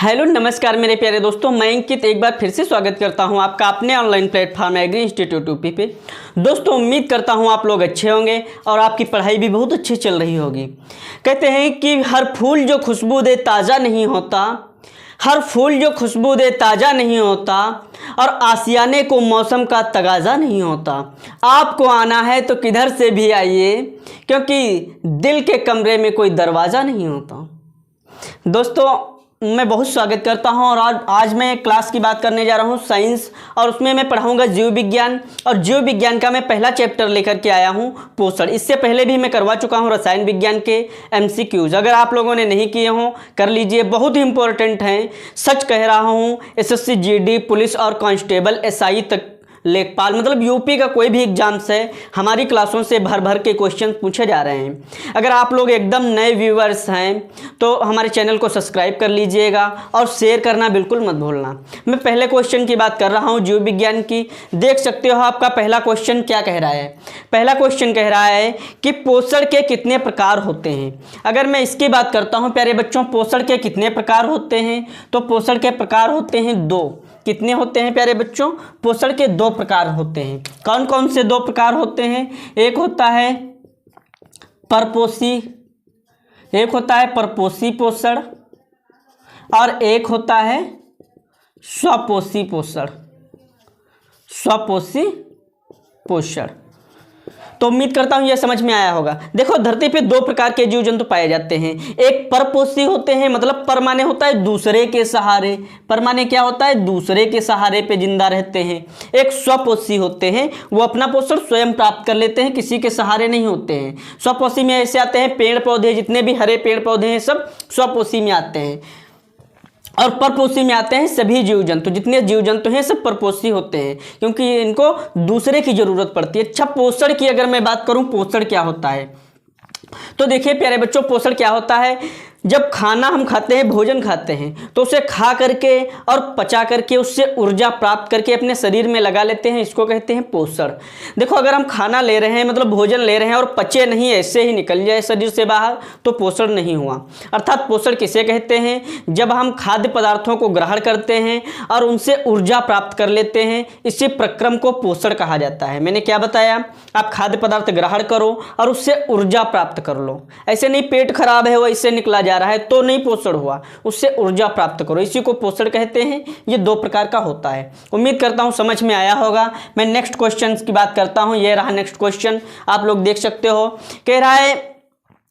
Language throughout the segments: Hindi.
हेलो नमस्कार मेरे प्यारे दोस्तों, मैं अंकित एक बार फिर से स्वागत करता हूं आपका अपने online platform agri institute UP पे। दोस्तों उम्मीद करता हूं आप लोग अच्छे होंगे और आपकी पढ़ाई भी बहुत अच्छी चल रही होगी। कहते हैं कि हर फूल जो खुशबू दे ताज़ा नहीं होता, हर फूल जो खुशबू दे ताज़ा नहीं होता और आशियाने को मौसम का तगाज़ा नहीं होता। आपको आना है तो किधर से भी आइए, क्योंकि दिल के कमरे में कोई दरवाज़ा नहीं होता। दोस्तों मैं बहुत स्वागत करता हूं और आज मैं क्लास की बात करने जा रहा हूं साइंस, और उसमें मैं पढ़ाऊंगा जीव विज्ञान। और जीव विज्ञान का मैं पहला चैप्टर लेकर के आया हूं पोषण। इससे पहले भी मैं करवा चुका हूं रसायन विज्ञान के MCQs। अगर आप लोगों ने नहीं किए हों कर लीजिए, बहुत ही इंपॉर्टेंट हैं। सच कह रहा हूँ, SSC GD पुलिस और कांस्टेबल SI तक लेखपाल मतलब यूपी का कोई भी एग्जाम्स है, हमारी क्लासों से भर भर के क्वेश्चन पूछे जा रहे हैं। अगर आप लोग एकदम नए व्यूअर्स हैं तो हमारे चैनल को सब्सक्राइब कर लीजिएगा और शेयर करना बिल्कुल मत भूलना। मैं पहले क्वेश्चन की बात कर रहा हूं जीव विज्ञान की। देख सकते हो आपका पहला क्वेश्चन क्या कह रहा है। पहला क्वेश्चन कह रहा है कि पोषण के कितने प्रकार होते हैं। अगर मैं इसकी बात करता हूँ प्यारे बच्चों, पोषण के कितने प्रकार होते हैं, तो पोषण के प्रकार होते हैं दो। कितने होते हैं प्यारे बच्चों? पोषण के दो प्रकार होते हैं। कौन कौन से दो प्रकार होते हैं? एक होता है परपोषी पोषण और एक होता है स्वपोषी पोषण। तो उम्मीद करता हूं यह समझ में आया होगा। देखो धरती पे दो प्रकार के जीव जंतु पाए जाते हैं। एक परपोषी होते हैं, मतलब पर माने होता है दूसरे के सहारे, पर माने क्या होता है दूसरे के सहारे पे जिंदा रहते हैं। एक स्वपोषी होते हैं, वो अपना पोषण स्वयं प्राप्त कर लेते हैं, किसी के सहारे नहीं होते हैं। स्वपोषी में ऐसे आते हैं पेड़ पौधे, जितने भी हरे पेड़ पौधे हैं सब स्वपोषी में आते हैं। और परपोषी में आते हैं सभी जीव जंतु, जितने जीव जंतु हैं सब परपोषी होते हैं, क्योंकि इनको दूसरे की जरूरत पड़ती है। अच्छा, पोषण की अगर मैं बात करूं, पोषण क्या होता है, तो देखिए प्यारे बच्चों पोषण क्या होता है। जब खाना हम खाते हैं, भोजन खाते हैं, तो उसे खा करके और पचा करके उससे ऊर्जा प्राप्त करके अपने शरीर में लगा लेते हैं, इसको कहते हैं पोषण। देखो अगर हम खाना ले रहे हैं, मतलब भोजन ले रहे हैं और पचे नहीं, ऐसे ही निकल जाए शरीर से बाहर, तो पोषण नहीं हुआ। अर्थात पोषण किसे कहते हैं? जब हम खाद्य पदार्थों को ग्रहण करते हैं और उनसे ऊर्जा प्राप्त कर लेते हैं, इसी प्रक्रम को पोषण कहा जाता है। मैंने क्या बताया? आप खाद्य पदार्थ ग्रहण करो और उससे ऊर्जा प्राप्त कर लो। ऐसे नहीं पेट खराब है वो इससे निकला जा रहा है तो नहीं पोषण हुआ, उससे ऊर्जा प्राप्त करो, इसी को पोषण कहते हैं। ये दो प्रकार का होता है। उम्मीद करता हूं समझ में आया होगा। मैं नेक्स्ट क्वेश्चन की बात करता हूं। ये रहा नेक्स्ट क्वेश्चन, आप लोग देख सकते हो। कह रहा है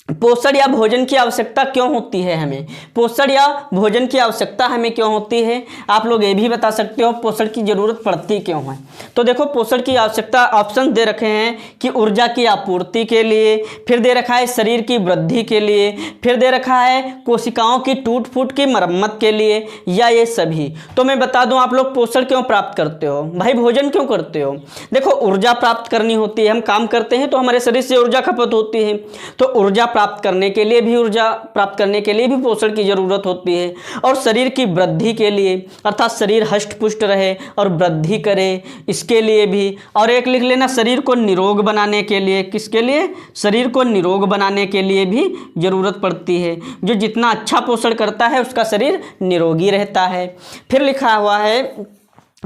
पोषण या भोजन की आवश्यकता क्यों होती है हमें? पोषण या भोजन की आवश्यकता हमें क्यों होती है? आप लोग ये भी बता सकते हो पोषण की जरूरत पड़ती क्यों है। तो देखो पोषण की आवश्यकता ऑप्शन दे रखे हैं कि ऊर्जा की आपूर्ति के लिए, फिर दे रखा है शरीर की वृद्धि के लिए, फिर दे रखा है कोशिकाओं की टूट फूट की मरम्मत के लिए, या ये सभी। तो मैं बता दूं आप लोग पोषण क्यों प्राप्त करते हो भाई, भोजन क्यों करते हो? देखो ऊर्जा प्राप्त करनी होती है, हम काम करते हैं तो हमारे शरीर से ऊर्जा खपत होती है, तो ऊर्जा प्राप्त करने के लिए भी पोषण की जरूरत होती है। और शरीर की वृद्धि के लिए, अर्थात शरीर हष्ट पुष्ट रहे और वृद्धि करे, इसके लिए भी। और एक लिख लेना शरीर को निरोग बनाने के लिए, किसके लिए? शरीर को निरोग बनाने के लिए भी जरूरत पड़ती है। जो जितना अच्छा पोषण करता है उसका शरीर निरोगी रहता है। फिर लिखा हुआ है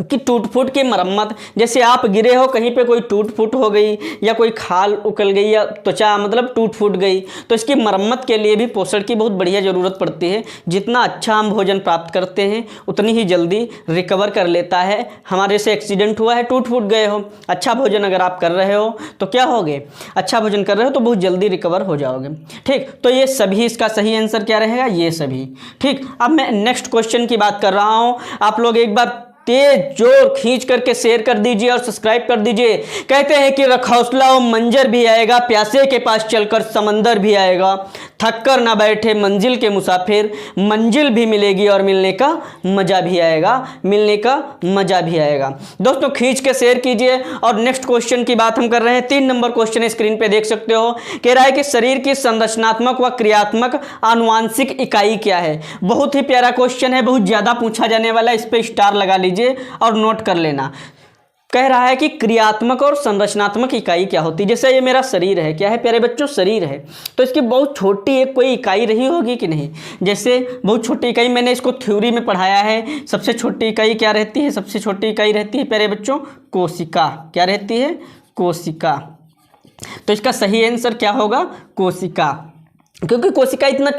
कि टूट फूट की मरम्मत, जैसे आप गिरे हो कहीं पे कोई टूट फूट हो गई या कोई खाल उकल गई या त्वचा मतलब टूट फूट गई, तो इसकी मरम्मत के लिए भी पोषण की बहुत बढ़िया ज़रूरत पड़ती है। जितना अच्छा हम भोजन प्राप्त करते हैं उतनी ही जल्दी रिकवर कर लेता है। हमारे से एक्सीडेंट हुआ है, टूट फूट गए हो, अच्छा भोजन अगर आप कर रहे हो तो क्या होगे? अच्छा भोजन कर रहे हो तो बहुत जल्दी रिकवर हो जाओगे। ठीक, तो ये सभी, इसका सही आंसर क्या रहेगा? ये सभी। ठीक, अब मैं नेक्स्ट क्वेश्चन की बात कर रहा हूँ। आप लोग एक बार तेज जोर खींच करके शेयर कर दीजिए और सब्सक्राइब कर दीजिए। कहते हैं कि रख हौसला वो मंजर भी आएगा, प्यासे के पास चलकर समंदर भी आएगा, थक कर ना बैठे मंजिल के मुसाफिर, मंजिल भी मिलेगी और मिलने का मजा भी आएगा। दोस्तों खींच के शेयर कीजिए। और नेक्स्ट क्वेश्चन की बात हम कर रहे हैं। 3 नंबर क्वेश्चन स्क्रीन पे देख सकते हो। कह रहा है कि शरीर की संरचनात्मक व क्रियात्मक आनुवांशिक इकाई क्या है? बहुत ही प्यारा क्वेश्चन है, बहुत ज्यादा पूछा जाने वाला, इस पे स्टार लगा लीजिए और नोट कर लेना। कह रहा है कि क्रियात्मक और संरचनात्मक इकाई क्या होती है। जैसे ये मेरा शरीर है, क्या है प्यारे बच्चों, शरीर है, तो इसकी बहुत छोटी एक कोई इकाई रही होगी कि नहीं। जैसे बहुत छोटी इकाई, मैंने इसको थ्योरी में पढ़ाया है। सबसे छोटी इकाई क्या रहती है, सबसे छोटी इकाई रहती है प्यारे बच्चों कोशिका। क्या रहती है, कोशिका। तो इसका सही आंसर क्या होगा, कोशिका, क्योंकि कोशिका इतना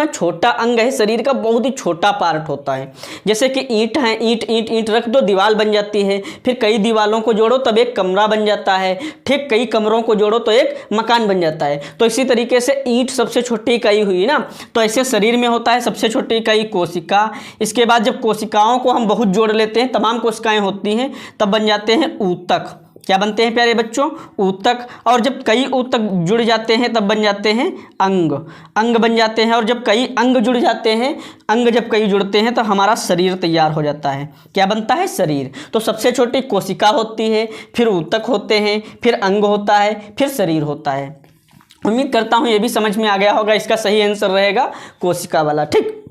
छोटा अंग है शरीर का, बहुत ही छोटा पार्ट होता है। जैसे कि ईंट है, ईंट ईंट ईंट रख दो दीवार बन जाती है, फिर कई दीवारों को जोड़ो तब एक कमरा बन जाता है, ठीक, कई कमरों को जोड़ो तो एक मकान बन जाता है। तो इसी तरीके से ईंट सबसे छोटी इकाई हुई ना, तो ऐसे शरीर में होता है सबसे छोटी इकाई कोशिका। इसके बाद जब कोशिकाओं को हम बहुत जोड़ लेते हैं, तमाम कोशिकाएँ होती हैं, तब बन जाते हैं ऊतक। क्या बनते हैं प्यारे बच्चों, ऊतक। और जब कई ऊतक जुड़ जाते हैं तब बन जाते हैं अंग, अंग बन जाते हैं। और जब कई अंग जुड़ जाते हैं, अंग जब कई जुड़ते हैं तो हमारा शरीर तैयार हो जाता है। क्या बनता है, शरीर। तो सबसे छोटी कोशिका होती है, फिर ऊतक होते हैं, फिर अंग होता है, फिर शरीर होता है। उम्मीद करता हूँ ये भी समझ में आ गया होगा। इसका सही आंसर रहेगा कोशिका वाला, ठीक।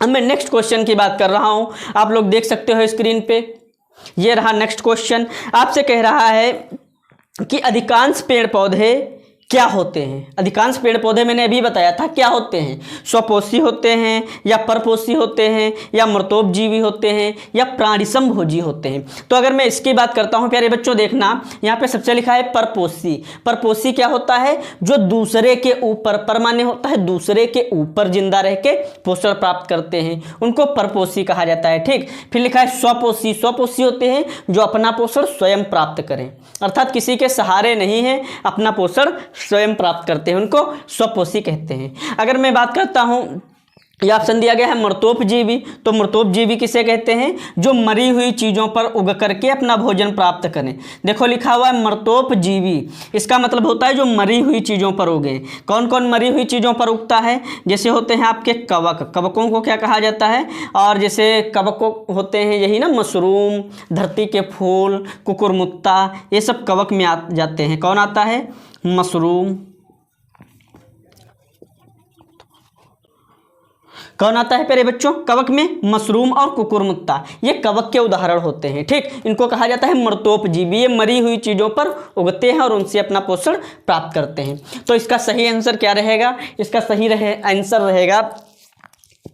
अब मैं नेक्स्ट क्वेश्चन की बात कर रहा हूँ, आप लोग देख सकते हो स्क्रीन पे। ये रहा नेक्स्ट क्वेश्चन। आपसे कह रहा है कि अधिकांश पेड़ पौधे क्या होते हैं। अधिकांश पेड़ पौधे मैंने अभी बताया था क्या होते हैं, स्वपोषी होते हैं या परपोषी होते हैं या मृतोपजीवी होते हैं या प्राणिसंभोजी होते हैं। तो अगर मैं इसकी बात करता हूं प्यारे बच्चों, देखना यहाँ पे सबसे लिखा है परपोषी। परपोषी क्या होता है, जो दूसरे के ऊपर, पर माने होता है दूसरे के ऊपर जिंदा रह के पोषण प्राप्त करते हैं, उनको परपोषी कहा जाता है, ठीक। फिर लिखा है स्वपोषी। स्वपोषी होते हैं जो अपना पोषण स्वयं प्राप्त करें, अर्थात किसी के सहारे नहीं है, अपना पोषण स्वयं प्राप्त करते हैं, उनको स्वपोषी कहते हैं। अगर मैं बात करता हूं, ये ऑप्शन दिया गया है मृतोपजीवी। तो मृतोपजीवी किसे कहते हैं, जो मरी हुई चीज़ों पर उग करके अपना भोजन प्राप्त करें। देखो लिखा हुआ है मृतोपजीवी, इसका मतलब होता है जो मरी हुई चीज़ों पर उगे। कौन कौन मरी हुई चीज़ों पर उगता है, जैसे होते हैं आपके कवक, कवकों को क्या कहा जाता है, और जैसे कवक होते हैं यही ना, मशरूम, धरती के फूल, कुकुरमुत्ता, ये सब कवक में आ जाते हैं। कौन आता है, मशरूम। कौन आता है प्यारे बच्चों, कवक में मशरूम और कुकुरमुत्ता, ये कवक के उदाहरण होते हैं, ठीक। इनको कहा जाता है मृतोपजीवी। ये मरी हुई चीज़ों पर उगते हैं और उनसे अपना पोषण प्राप्त करते हैं। तो इसका सही आंसर क्या रहेगा, इसका सही आंसर रहेगा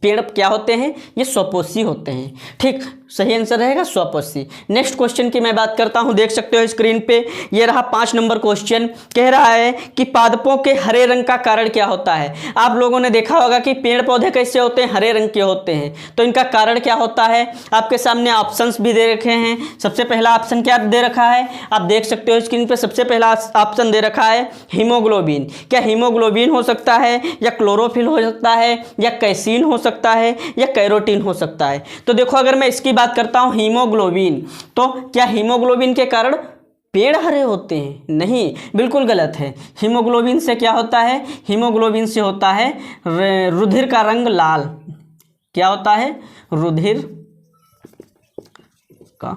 पेड़ क्या होते हैं, ये स्वपोषी होते हैं, ठीक। सही आंसर रहेगा स्वपोषी। नेक्स्ट क्वेश्चन की मैं बात करता हूं, देख सकते हो स्क्रीन पे। ये रहा 5 नंबर क्वेश्चन। कह रहा है कि पादपों के हरे रंग का कारण क्या होता है। आप लोगों ने देखा होगा कि पेड़ पौधे कैसे होते हैं, हरे रंग के होते हैं, तो इनका कारण क्या होता है। आपके सामने ऑप्शंस भी दे रखे हैं। सबसे पहला ऑप्शन क्या दे रखा है, आप देख सकते हो स्क्रीन पे। सबसे पहला ऑप्शन दे रखा है हीमोग्लोबिन। क्या हीमोग्लोबिन हो सकता है, या क्लोरोफिल हो सकता है, या कैसीन हो सकता है, या कैरोटीन हो सकता है। तो देखो अगर मैं इसकी बात करता हूं हीमोग्लोबिन, तो क्या हीमोग्लोबिन के कारण पेड़ हरे होते हैं, नहीं, बिल्कुल गलत है। हीमोग्लोबिन से क्या होता है, हीमोग्लोबिन से होता है रुधिर का रंग लाल। क्या होता है, रुधिर का,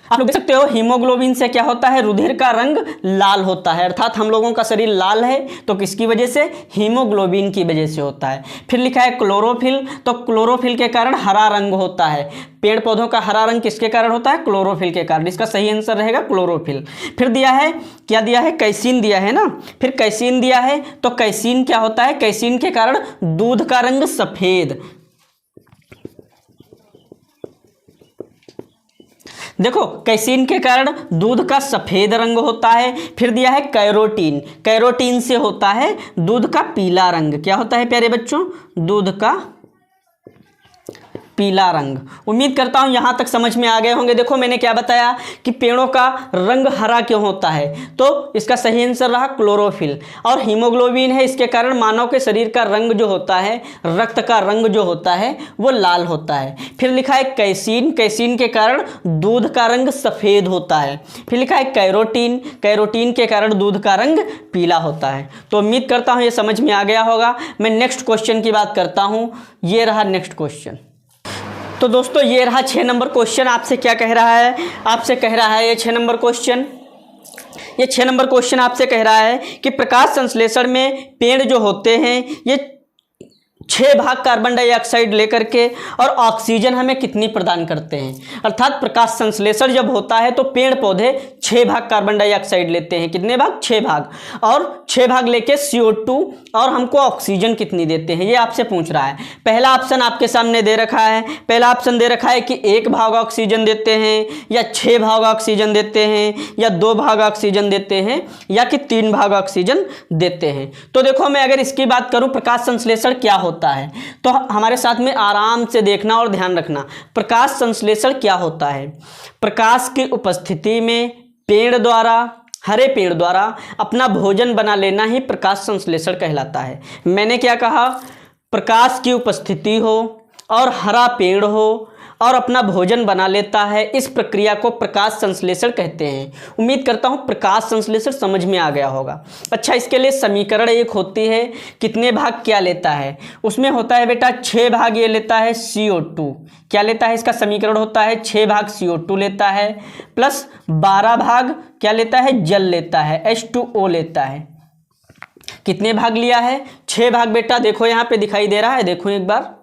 आप लोग देख सकते हो हीमोग्लोबिन से क्या होता है, रुधिर का रंग लाल होता है, अर्थात हम लोगों का शरीर लाल है तो किसकी वजह से, हीमोग्लोबिन की वजह से होता है। फिर लिखा है क्लोरोफिल, तो क्लोरोफिल के कारण हरा रंग होता है। पेड़ पौधों का हरा रंग किसके कारण होता है, क्लोरोफिल के कारण। इसका सही आंसर रहेगा क्लोरोफिल। फिर दिया है, क्या दिया है, कैसीन दिया है ना। फिर कैसीन दिया है, तो कैसीन क्या होता है, कैसीन के कारण दूध का रंग सफेद। देखो कैसीन के कारण दूध का सफेद रंग होता है। फिर दिया है कैरोटीन, कैरोटीन से होता है दूध का पीला रंग। क्या होता है प्यारे बच्चों, दूध का पीला रंग। उम्मीद करता हूं यहां तक समझ में आ गए होंगे। देखो मैंने क्या बताया कि पेड़ों का रंग हरा क्यों होता है, तो इसका सही आंसर रहा क्लोरोफिल। और हीमोग्लोबिन है, इसके कारण मानव के शरीर का रंग जो होता है, रक्त का रंग जो होता है वो लाल होता है। फिर लिखा है कैसीन, कैसीन के कारण दूध का रंग सफ़ेद होता है। फिर लिखा है कैरोटीन, कैरोटीन के कारण दूध का रंग पीला होता है। तो उम्मीद करता हूँ ये समझ में आ गया होगा। मैं नेक्स्ट क्वेश्चन की बात करता हूँ। ये रहा नेक्स्ट क्वेश्चन। तो दोस्तों ये रहा 6 नंबर क्वेश्चन। आपसे क्या कह रहा है, आपसे कह रहा है ये 6 नंबर क्वेश्चन, ये 6 नंबर क्वेश्चन आपसे कह रहा है कि प्रकाश संश्लेषण में पेड़ जो होते हैं ये 6 भाग कार्बन डाइऑक्साइड लेकर के और ऑक्सीजन हमें कितनी प्रदान करते हैं। अर्थात प्रकाश संश्लेषण जब होता है तो पेड़ पौधे 6 भाग कार्बन डाइऑक्साइड लेते हैं। कितने भाग? 6 भाग। और 6 भाग लेके CO2 और हमको ऑक्सीजन कितनी देते हैं, ये आपसे पूछ रहा है। पहला ऑप्शन आपके सामने दे रखा है। पहला ऑप्शन दे रखा है कि 1 भाग ऑक्सीजन देते हैं, या 6 भाग ऑक्सीजन देते हैं, या 2 भाग ऑक्सीजन देते हैं, या कि 3 भाग ऑक्सीजन देते हैं। तो देखो मैं अगर इसकी बात करूं प्रकाश संश्लेषण क्या होता है, तो हमारे साथ में आराम से देखना और ध्यान रखना। प्रकाश संश्लेषण क्या होता है? प्रकाश की उपस्थिति में पेड़ द्वारा, हरे पेड़ द्वारा अपना भोजन बना लेना ही प्रकाश संश्लेषण कहलाता है। मैंने क्या कहा? प्रकाश की उपस्थिति हो और हरा पेड़ हो और अपना भोजन बना लेता है, इस प्रक्रिया को प्रकाश संश्लेषण कहते हैं। उम्मीद करता हूँ प्रकाश संश्लेषण समझ में आ गया होगा। अच्छा, इसके लिए समीकरण एक होती है, कितने भाग क्या लेता है, उसमें होता है बेटा 6 भाग ये लेता है CO2। क्या लेता है? इसका समीकरण होता है 6 भाग CO2 लेता है, प्लस 12 भाग क्या लेता है? जल लेता है, H2O लेता है। कितने भाग लिया है? 6 भाग बेटा। देखो यहाँ पे दिखाई दे रहा है, देखो एक बार,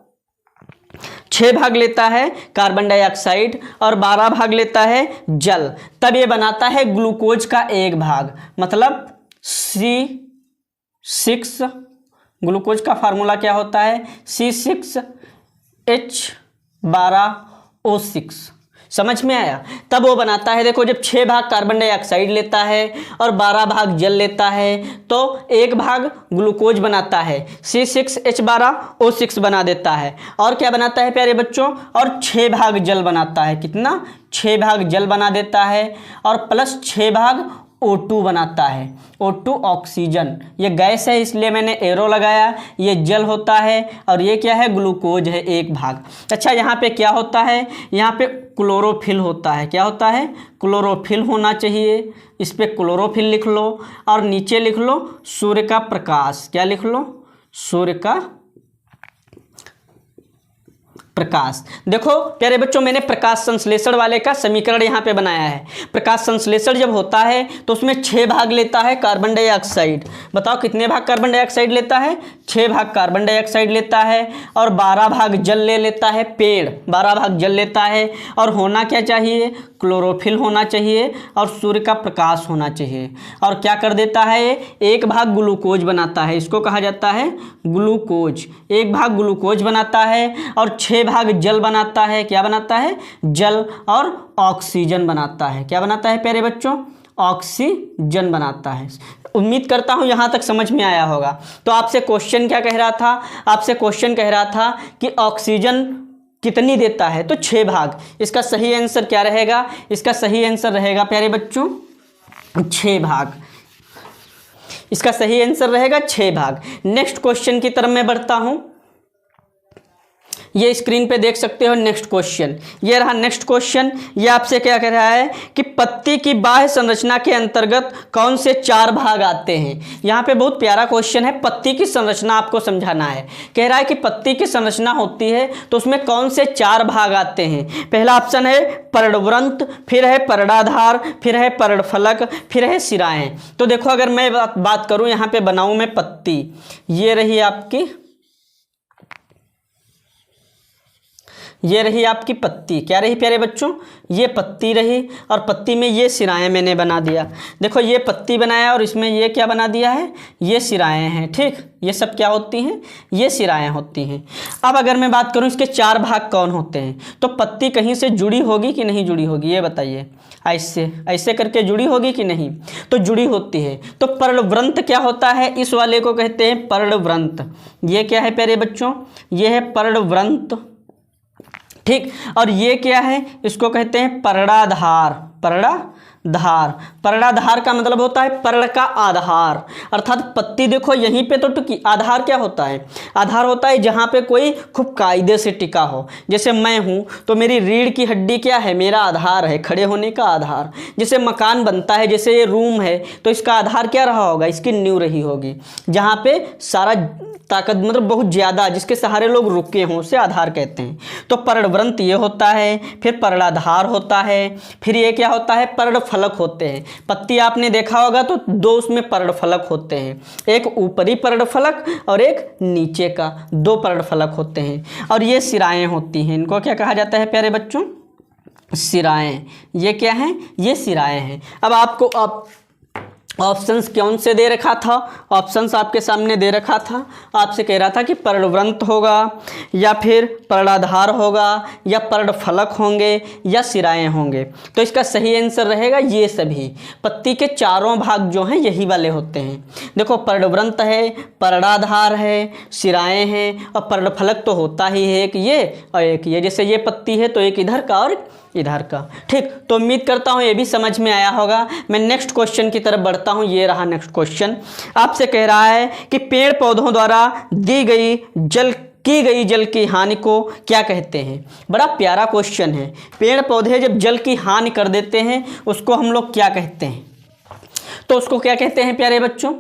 6 भाग लेता है कार्बन डाइऑक्साइड और 12 भाग लेता है जल, तब ये बनाता है ग्लूकोज का 1 भाग, मतलब C6। ग्लूकोज का फार्मूला क्या होता है? C6H12O6। समझ में आया? तब वो बनाता है, देखो जब 6 भाग कार्बन डाइऑक्साइड लेता है और 12 भाग जल लेता है तो 1 भाग ग्लूकोज बनाता है, C6H12O6 बना देता है। और क्या बनाता है प्यारे बच्चों? और 6 भाग जल बनाता है। कितना? 6 भाग जल बना देता है और प्लस 6 भाग O2 बनाता है। O2 ऑक्सीजन, ये गैस है इसलिए मैंने एरो लगाया। ये जल होता है और ये क्या है? ग्लूकोज है, 1 भाग। अच्छा, यहाँ पे क्या होता है? यहाँ पे क्लोरोफिल होता है। क्या होता है? क्लोरोफिल होना चाहिए। इस पे क्लोरोफिल लिख लो और नीचे लिख लो सूर्य का प्रकाश। क्या लिख लो? सूर्य का प्रकाश। देखो प्यारे बच्चों, मैंने प्रकाश संश्लेषण वाले का समीकरण यहाँ पे बनाया है। प्रकाश संश्लेषण जब होता है तो उसमें 6 भाग लेता है कार्बन डाइऑक्साइड। बताओ कितने भाग कार्बन डाइऑक्साइड लेता है? 6 भाग कार्बन डाइऑक्साइड लेता है और 12 भाग जल ले लेता है। पेड़ 12 भाग जल लेता है और होना क्या चाहिए? क्लोरोफिल होना चाहिए और सूर्य का प्रकाश होना चाहिए। और क्या कर देता है? 1 भाग ग्लूकोज बनाता है, इसको कहा जाता है ग्लूकोज। 1 भाग ग्लूकोज बनाता है और 6 भाग जल बनाता है। क्या बनाता है? जल। और ऑक्सीजन बनाता है। क्या बनाता है प्यारे बच्चों? ऑक्सीजन बनाता है। उम्मीद करता हूं यहां तक समझ में आया होगा। तो आपसे क्वेश्चन क्या कह रहा था? आपसे क्वेश्चन कह रहा था कि ऑक्सीजन कितनी देता है? तो 6 भाग। इसका सही आंसर क्या रहेगा? इसका सही आंसर रहेगा प्यारे बच्चों 6 भाग। इसका सही आंसर रहेगा 6 भाग। नेक्स्ट क्वेश्चन की तरफ मैं बढ़ता हूं। ये स्क्रीन पे देख सकते हो नेक्स्ट क्वेश्चन। ये रहा नेक्स्ट क्वेश्चन। ये आपसे क्या कह रहा है कि पत्ती की बाह्य संरचना के अंतर्गत कौन से 4 भाग आते हैं। यहाँ पे बहुत प्यारा क्वेश्चन है, पत्ती की संरचना आपको समझाना है। कह रहा है कि पत्ती की संरचना होती है तो उसमें कौन से 4 भाग आते हैं। पहला ऑप्शन है पर्णवृंत, फिर है पर्णाधार, फिर है पर्णफलक, फिर है सिराएं। तो देखो अगर मैं बात करूँ, यहाँ पे बनाऊँ मैं पत्ती, ये रही आपकी, ये रही आपकी पत्ती। क्या रही प्यारे बच्चों? ये पत्ती रही और पत्ती में ये सिराएं मैंने बना दिया। देखो ये पत्ती बनाया और इसमें ये क्या बना दिया है? ये सिराएं हैं। ठीक, ये सब क्या होती हैं? ये सिराएं होती हैं। अब अगर मैं बात करूं इसके 4 भाग कौन होते हैं, तो पत्ती कहीं से जुड़ी होगी कि नहीं जुड़ी होगी, ये बताइए। ऐसे ऐसे करके जुड़ी होगी कि नहीं? तो जुड़ी होती है। तो पर्णवृंत क्या होता है? इस वाले को कहते हैं पर्णवृंत। ये क्या है प्यारे बच्चों? ये है पर्णवृंत। ठीक, और ये क्या है? इसको कहते हैं पर्णाधार। पर्णाधार, पर्णाधार का मतलब होता है पर्ण का आधार। अर्थात पत्ती देखो यहीं पे तो टिकी। आधार क्या होता है? आधार होता है जहाँ पे कोई खूब कायदे से टिका हो। जैसे मैं हूँ तो मेरी रीढ़ की हड्डी क्या है? मेरा आधार है, खड़े होने का आधार। जैसे मकान बनता है, जैसे ये रूम है, तो इसका आधार क्या रहा होगा? इसकी नींव रही होगी, जहाँ पे सारा ताकत मतलब बहुत ज़्यादा, जिसके सहारे लोग रुके हों, उसे आधार कहते हैं। तो पर्णवृंत ये होता है, फिर पर्णाधार होता है, फिर ये क्या होता है? पर्णफलक फलक होते हैं। पत्ती आपने देखा होगा तो दो उसमें पर्णफलक होते हैं, एक ऊपरी पर्णफलक और एक नीचे का, दो पर्णफलक होते हैं। और ये सिराएं होती हैं, इनको क्या कहा जाता है प्यारे बच्चों? सिराएं। ये क्या हैं? ये सिराएं हैं। अब आपको ऑप्शंस कौन से दे रखा था? ऑप्शंस आपके सामने दे रखा था, आपसे कह रहा था कि पर्णवृंत होगा या फिर पर्णाधार होगा या पर्णफलक होंगे या सिराएं होंगे। तो इसका सही आंसर रहेगा ये सभी। पत्ती के चारों भाग जो हैं यही वाले होते हैं। देखो पर्णवृंत है, पर्णाधार है, सिराएं हैं और पर्णफलक तो होता ही है एक ये और एक ये। जैसे ये पत्ती है तो एक इधर का और इधर का। ठीक, तो उम्मीद करता हूँ ये भी समझ में आया होगा। मैं नेक्स्ट क्वेश्चन की तरफ बढ़ता हूँ। ये रहा नेक्स्ट क्वेश्चन। आपसे कह रहा है कि पेड़ पौधों द्वारा की गई जल की हानि को क्या कहते हैं? बड़ा प्यारा क्वेश्चन है। पेड़ पौधे जब जल की हानि कर देते हैं उसको हम लोग क्या कहते हैं? तो उसको क्या कहते हैं प्यारे बच्चों?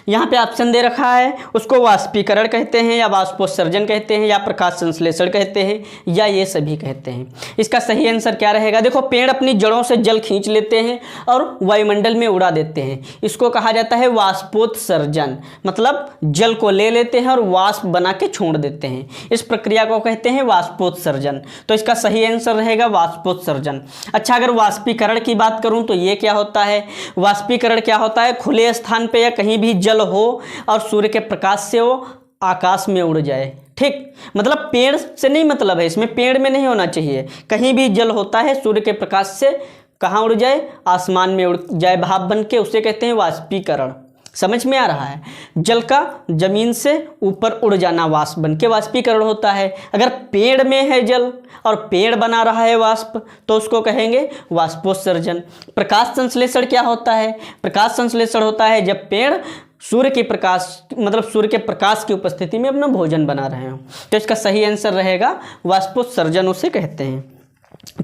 यहाँ पे ऑप्शन दे रखा है, उसको वाष्पीकरण कहते हैं या वाष्पोत्सर्जन कहते हैं या प्रकाश संश्लेषण कहते हैं या ये सभी कहते हैं। इसका सही आंसर क्या रहेगा? देखो पेड़ अपनी जड़ों से जल खींच लेते हैं और वायुमंडल में उड़ा देते हैं, इसको कहा जाता है वाष्पोत्सर्जन। मतलब जल को ले लेते हैं और वाष्प बना के छोड़ देते हैं, इस प्रक्रिया को कहते हैं वाष्पोत्सर्जन। तो इसका सही आंसर रहेगा वाष्पोत्सर्जन। अच्छा, अगर वाष्पीकरण की बात करूँ तो ये क्या होता है? वाष्पीकरण क्या होता है? खुले स्थान पे या कहीं भी जल हो और सूर्य के प्रकाश से वो आकाश में उड़ जाए। ठीक, मतलब पेड़ से नहीं मतलब है, इसमें पेड़ में नहीं होना चाहिए, कहीं भी जल होता है सूर्य के प्रकाश से कहाँ उड़ जाए? आसमान में उड़ जाए भाप बन के, उसे कहते हैं वाष्पीकरण। समझ में आ रहा है? जल का जमीन से ऊपर उड़ जाना वाष्प बन के वाष्पीकरण होता है। अगर पेड़ में है जल और पेड़ बना रहा है वाष्प तो उसको कहेंगे वाष्पोत्सर्जन। प्रकाश संश्लेषण क्या होता है? प्रकाश संश्लेषण होता है जब पेड़ सूर्य के प्रकाश मतलब सूर्य के प्रकाश की उपस्थिति में अपना भोजन बना रहे हो। तो इसका सही आंसर रहेगा वाष्पोत्सर्जन उसे कहते हैं।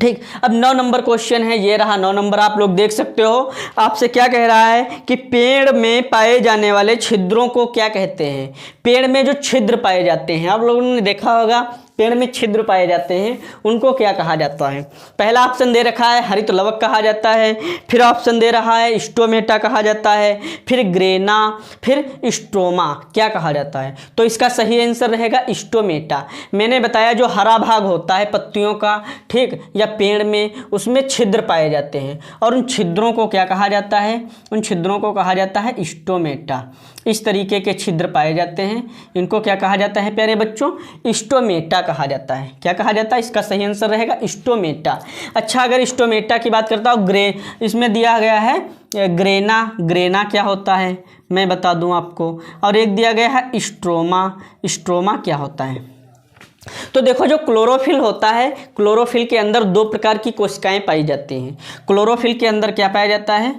ठीक, अब 9 नंबर क्वेश्चन है, ये रहा 9 नंबर। आप लोग देख सकते हो, आपसे क्या कह रहा है कि पेड़ में पाए जाने वाले छिद्रों को क्या कहते हैं? पेड़ में जो छिद्र पाए जाते हैं, आप लोगों ने देखा होगा पेड़ में छिद्र पाए जाते हैं, उनको क्या कहा जाता है? पहला ऑप्शन दे रखा है हरित लवक कहा जाता है, फिर ऑप्शन दे रहा है स्टोमेटा कहा जाता है, फिर ग्रेना, फिर स्ट्रोमा क्या कहा जाता है? तो इसका सही आंसर रहेगा स्टोमेटा। मैंने बताया जो हरा भाग होता है पत्तियों का, ठीक, या पेड़ में, उसमें छिद्र पाए जाते हैं और उन छिद्रों को क्या कहा जाता है? उन छिद्रों को कहा जाता है स्टोमेटा। इस तरीके के छिद्र पाए जाते हैं, इनको क्या कहा जाता है प्यारे बच्चों? स्टोमेटा कहा जाता है। क्या कहा जाता है? इसका सही आंसर रहेगा स्टोमेटा। अच्छा, अगर स्टोमेटा की बात करता हूँ, इसमें दिया गया है ग्रेना। ग्रेना क्या होता है मैं बता दूं आपको, और एक दिया गया है स्ट्रोमा। स्ट्रोमा क्या होता है? तो देखो जो क्लोरोफिल होता है, क्लोरोफिल के अंदर 2 प्रकार की कोशिकाएं पाई जाती हैं। क्लोरोफिल के अंदर क्या पाया जाता है?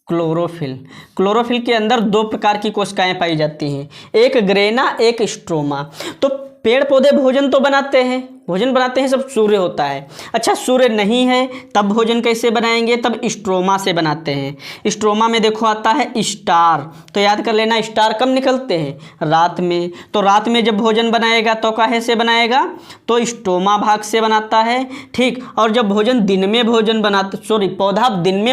क्लोरोफिल के अंदर 2 प्रकार की कोशिकाएं पाई जाती हैं, एक ग्रेना एक स्ट्रोमा। तो पेड़ पौधे भोजन तो बनाते हैं, सब सूर्य होता है। अच्छा, सूर्य नहीं है तब भोजन कैसे बनाएंगे? तब स्ट्रोमा से बनाते हैं। स्ट्रोमा में देखो आता है स्टार, तो याद कर लेना स्टार कब निकलते हैं? रात में। तो रात में जब भोजन बनाएगा तो काहे से बनाएगा? तो स्ट्रोमा भाग से बनाता है। ठीक, और जब पौधा दिन में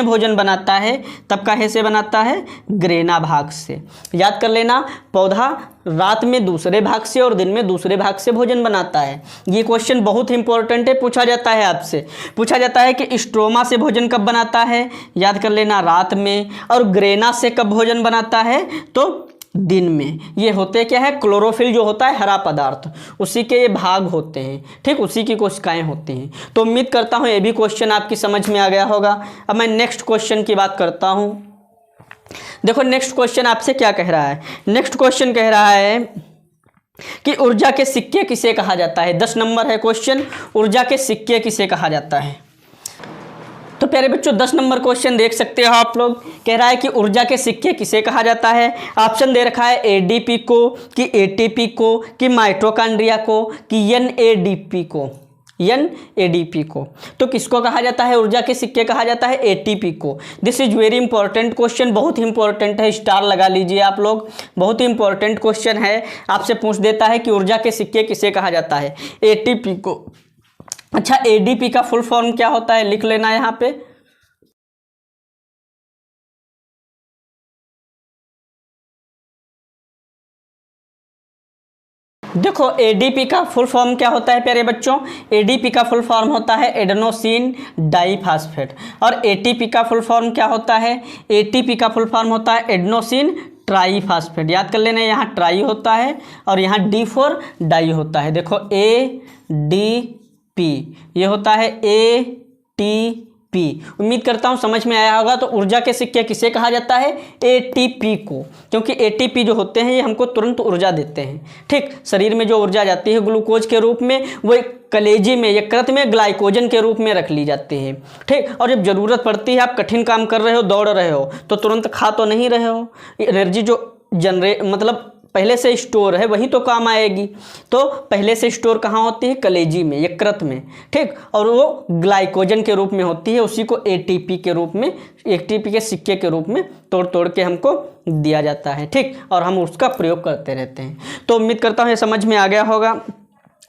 भोजन बनाता है तब काहे से बनाता है? ग्रेना भाग से। याद कर लेना, पौधा रात में दूसरे भाग से और दिन में दूसरे भाग से भोजन बनाता है। ये क्वेश्चन बहुत इंपॉर्टेंट है, पूछा जाता है आपसे। पूछा जाता है कि स्ट्रोमा से भोजन कब बनाता है? याद कर लेना रात में। और ग्रेना से कब भोजन बनाता है? तो दिन में। ये होते क्या है? क्लोरोफिल जो होता है हरा पदार्थ, उसी के ये भाग होते हैं। ठीक, उसी की कोशिकाएं होती हैं। तो उम्मीद करता हूँ ये भी क्वेश्चन आपकी समझ में आ गया होगा। अब मैं नेक्स्ट क्वेश्चन की बात करता हूँ। देखो नेक्स्ट क्वेश्चन आपसे क्या कह रहा है? नेक्स्ट क्वेश्चन कह रहा है कि ऊर्जा के सिक्के किसे कहा जाता है? 10 नंबर है क्वेश्चन, ऊर्जा के सिक्के किसे कहा जाता है? तो प्यारे बच्चों 10 नंबर क्वेश्चन देख सकते हो आप लोग। कह रहा है कि ऊर्जा के सिक्के किसे कहा जाता है? ऑप्शन दे रखा है एडीपी को, कि एटीपी को, कि माइटोकॉन्ड्रिया को, कि एनएडीपी को। एनएडीपी को। तो किसको कहा जाता है? ऊर्जा के सिक्के कहा जाता है एटीपी को। This is very important question, बहुत इंपॉर्टेंट है, स्टार लगा लीजिए आप लोग। बहुत ही इंपॉर्टेंट क्वेश्चन है, आपसे पूछ देता है कि ऊर्जा के सिक्के किसे कहा जाता है? एटीपी को। अच्छा, एडीपी का फुल फॉर्म क्या होता है? लिख लेना यहाँ पे। देखो एडीपी का फुल फॉर्म क्या होता है प्यारे बच्चों, एडीपी का फुल फॉर्म होता है एडेनोसिन डाइफास्फेट, और एटीपी का फुल फॉर्म क्या होता है, एटीपी का फुल फॉर्म होता है एडेनोसिन ट्राईफास्फेट। याद कर लेना, यहाँ ट्राई होता है और यहाँ डी फॉर डाई होता है। देखो ADP ये होता है ATP। उम्मीद करता हूँ समझ में आया होगा। तो ऊर्जा के सिक्के किसे कहा जाता है, ATP को, क्योंकि ATP जो होते हैं ये हमको तुरंत ऊर्जा देते हैं। ठीक, शरीर में जो ऊर्जा जाती है ग्लूकोज के रूप में, वो कलेजी में, यकृत में ग्लाइकोजन के रूप में रख ली जाती है। ठीक, और जब ज़रूरत पड़ती है, आप कठिन काम कर रहे हो, दौड़ रहे हो, तो तुरंत खा तो नहीं रहे हो, एनर्जी जो मतलब पहले से स्टोर है वही तो काम आएगी। तो पहले से स्टोर कहाँ होती है, कलेजी में, यकृत में। ठीक, और वो ग्लाइकोजन के रूप में होती है, उसी को ATP के रूप में, ATP के सिक्के के रूप में तोड़ तोड़ के हमको दिया जाता है। ठीक, और हम उसका प्रयोग करते रहते हैं। तो उम्मीद करता हूँ ये समझ में आ गया होगा।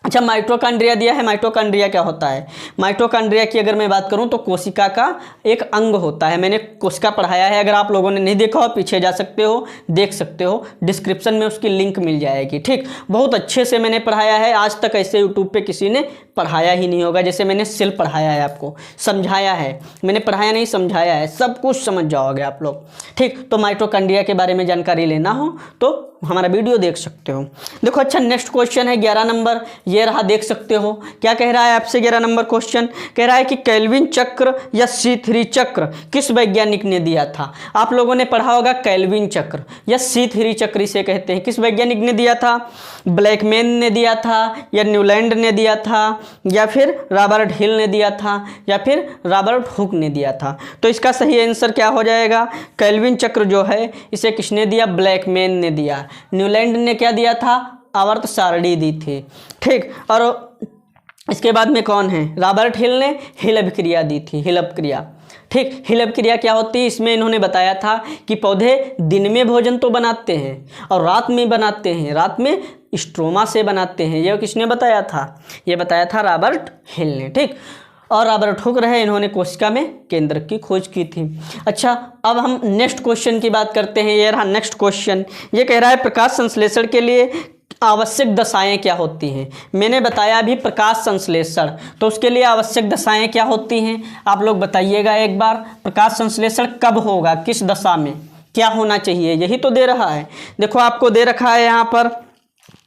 अच्छा, माइटोकॉन्ड्रिया दिया है। माइटोकॉन्ड्रिया क्या होता है, माइटोकॉन्ड्रिया की अगर मैं बात करूं तो कोशिका का एक अंग होता है। मैंने कोशिका पढ़ाया है, अगर आप लोगों ने नहीं देखा हो पीछे जा सकते हो, देख सकते हो, डिस्क्रिप्शन में उसकी लिंक मिल जाएगी। ठीक, बहुत अच्छे से मैंने पढ़ाया है, आज तक ऐसे यूट्यूब पे किसी ने पढ़ाया ही नहीं होगा जैसे मैंने सेल पढ़ाया है, आपको समझाया है। मैंने पढ़ाया नहीं, समझाया है, सब कुछ समझ जाओगे आप लोग। ठीक, तो माइटोकॉन्ड्रिया के बारे में जानकारी लेना हो तो हमारा वीडियो देख सकते हो। देखो, अच्छा नेक्स्ट क्वेश्चन है 11 नंबर, ये रहा, देख सकते हो क्या कह रहा है आपसे। 11 नंबर क्वेश्चन कह रहा है कि केल्विन चक्र या C3 चक्र किस वैज्ञानिक ने दिया था। आप लोगों ने पढ़ा होगा केल्विन चक्र या C3 चक्र इसे कहते हैं, किस वैज्ञानिक ने दिया था, ब्लैकमैन ने दिया था, या न्यूलैंड ने दिया था, या फिर रॉबर्ट हिल ने दिया था, या फिर रॉबर्ट हुक ने दिया था। तो इसका सही आंसर क्या हो जाएगा, केल्विन चक्र जो है इसे किसने दिया, ब्लैकमैन ने दिया। न्यूलैंड ने क्या दिया था, आवर्त सारणी दी थी। ठीक, और इसके बाद में कौन है, रॉबर्ट हिल ने हिल अभिक्रिया दी थी, हिल अभिक्रिया। ठीक, हिल अभिक्रिया क्या होती है, इसमें इन्होंने बताया था कि पौधे दिन में भोजन तो बनाते हैं और रात में बनाते हैं, रात में स्ट्रोमा से बनाते हैं। ये किसने बताया था, ये बताया था रॉबर्ट हिल ने। ठीक, और रॉबर्ट हुक रहे, इन्होंने कोशिका में केंद्र की खोज की थी। अच्छा, अब हम नेक्स्ट क्वेश्चन की बात करते हैं। ये रहा नेक्स्ट क्वेश्चन, ये कह रहा है प्रकाश संश्लेषण के लिए आवश्यक दशाएं क्या होती हैं। मैंने बताया अभी प्रकाश संश्लेषण, तो उसके लिए आवश्यक दशाएं क्या होती हैं, आप लोग बताइएगा एक बार। प्रकाश संश्लेषण कब होगा, किस दशा में, क्या होना चाहिए, यही तो दे रहा है। देखो, आपको दे रखा है यहाँ पर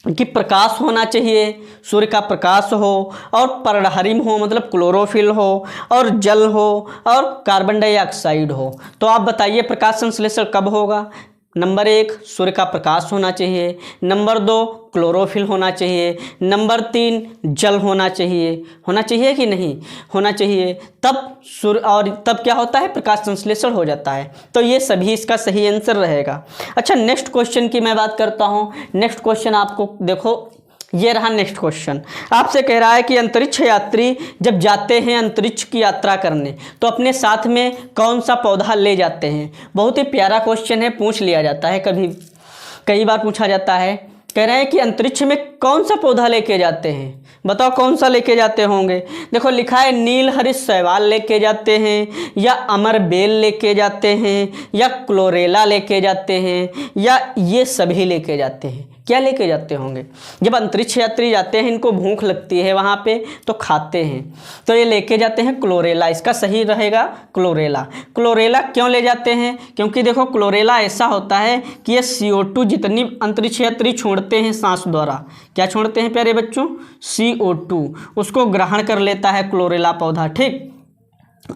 कि प्रकाश होना चाहिए, सूर्य का प्रकाश हो, और पर्णहरिम हो मतलब क्लोरोफिल हो, और जल हो, और कार्बन डाइऑक्साइड हो। तो आप बताइए प्रकाश संश्लेषण कब होगा। नंबर 1 सूर्य का प्रकाश होना चाहिए, नंबर 2 क्लोरोफिल होना चाहिए, नंबर 3 जल होना चाहिए कि नहीं होना चाहिए, तब सूर्य, और तब क्या होता है, प्रकाश संश्लेषण हो जाता है। तो ये सभी इसका सही आंसर रहेगा। अच्छा, नेक्स्ट क्वेश्चन की मैं बात करता हूँ। नेक्स्ट क्वेश्चन आपको देखो, ये रहा नेक्स्ट क्वेश्चन, आपसे कह रहा है कि अंतरिक्ष यात्री जब जाते हैं अंतरिक्ष की यात्रा करने तो अपने साथ में कौन सा पौधा ले जाते हैं। बहुत ही प्यारा क्वेश्चन है, पूछ लिया जाता है, कई बार पूछा जाता है। कह रहे हैं कि अंतरिक्ष में कौन सा पौधा लेके जाते हैं, बताओ कौन सा लेके जाते होंगे। देखो लिखा है नील हरित शैवाल लेके जाते हैं, या अमर बेल लेके जाते हैं, या क्लोरेला लेके जाते हैं, या ये सभी लेके जाते हैं। क्या लेके जाते होंगे, जब अंतरिक्ष यात्री जाते हैं इनको भूख लगती है वहाँ पे तो खाते हैं, तो ये लेके जाते हैं क्लोरेला। इसका सही रहेगा क्लोरेला। क्लोरेला क्यों ले जाते हैं, क्योंकि देखो क्लोरेला ऐसा होता है कि ये CO2 जितनी अंतरिक्ष यात्री छोड़ते हैं सांस द्वारा, क्या छोड़ते हैं प्यारे बच्चों, CO2, उसको ग्रहण कर लेता है क्लोरेला पौधा। ठीक,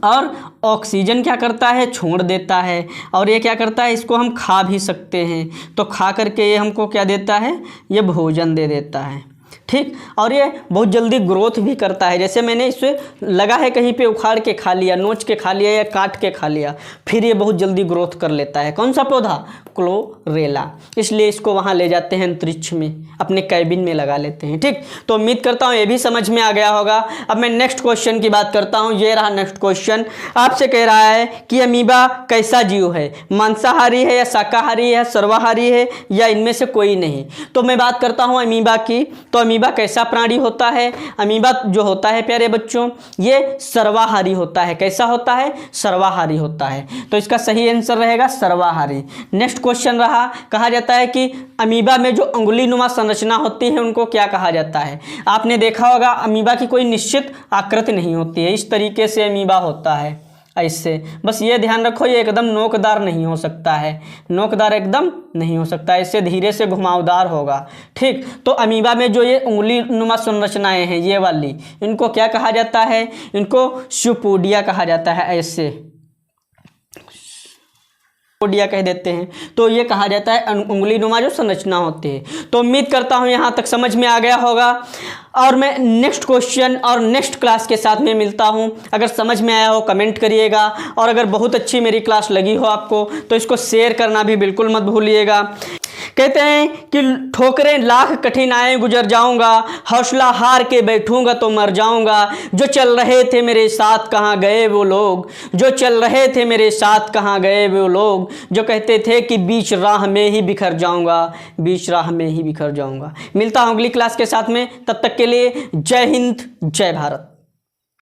और ऑक्सीजन क्या करता है, छोड़ देता है, और ये क्या करता है, इसको हम खा भी सकते हैं। तो खा करके ये हमको क्या देता है, ये भोजन दे देता है। ठीक, और ये बहुत जल्दी ग्रोथ भी करता है। जैसे मैंने इसे लगा है कहीं पे, उखाड़ के खा लिया, नोच के खा लिया, या काट के खा लिया, फिर ये बहुत जल्दी ग्रोथ कर लेता है। कौन सा पौधा, क्लोरेला। इसलिए इसको वहाँ ले जाते हैं अंतरिक्ष में, अपने कैबिन में लगा लेते हैं। ठीक, तो उम्मीद करता हूँ ये भी समझ में आ गया होगा। अब मैं नेक्स्ट क्वेश्चन की बात करता हूँ। ये रहा नेक्स्ट क्वेश्चन, आपसे कह रहा है कि अमीबा कैसा जीव है, मांसाहारी है या शाकाहारी है, सर्वाहारी है, या इनमें से कोई नहीं। तो मैं बात करता हूँ अमीबा की। तो अमीबा कैसा प्राणी होता है? अमीबा जो होता है प्यारे बच्चों, ये सर्वाहारी होता है। कैसा होता है? सर्वाहारी होता है। तो इसका सही आंसर रहेगा सर्वाहारी। नेक्स्ट क्वेश्चन रहा, कहा जाता है कि अमीबा में जो अंगुलीनुमा संरचना होती है उनको क्या कहा जाता है? आपने देखा होगा अमीबा की कोई निश्चित आकृति नहीं होती है, इस तरीके से अमीबा होता है ऐसे। बस ये ध्यान रखो, ये एकदम नोकदार नहीं हो सकता है, नोकदार एकदम नहीं हो सकता, इससे धीरे से घुमावदार होगा। ठीक, तो अमीबा में जो ये उंगली नुमा संरचनाएं हैं ये वाली, इनको क्या कहा जाता है? इनको सुपोडिया कहा जाता है, ऐसे पोडिया कह देते हैं। तो ये कहा जाता है उंगली नुमा जो संरचना होती है। तो उम्मीद करता हूँ यहाँ तक समझ में आ गया होगा, और मैं नेक्स्ट क्वेश्चन और नेक्स्ट क्लास के साथ में मिलता हूँ। अगर समझ में आया हो कमेंट करिएगा, और अगर बहुत अच्छी मेरी क्लास लगी हो आपको तो इसको शेयर करना भी बिल्कुल मत भूलिएगा। कहते हैं कि ठोकरें लाख कठिनाइयाँ गुजर जाऊंगा, हौसला हार के बैठूंगा तो मर जाऊंगा। जो चल रहे थे मेरे साथ कहाँ गए वो लोग, जो चल रहे थे मेरे साथ कहाँ गए वो लोग, जो कहते थे कि बीच राह में ही बिखर जाऊंगा, बीच राह में ही बिखर जाऊंगा। मिलता हूँ अगली क्लास के साथ में, तब तक के लिए जय हिंद, जय भारत।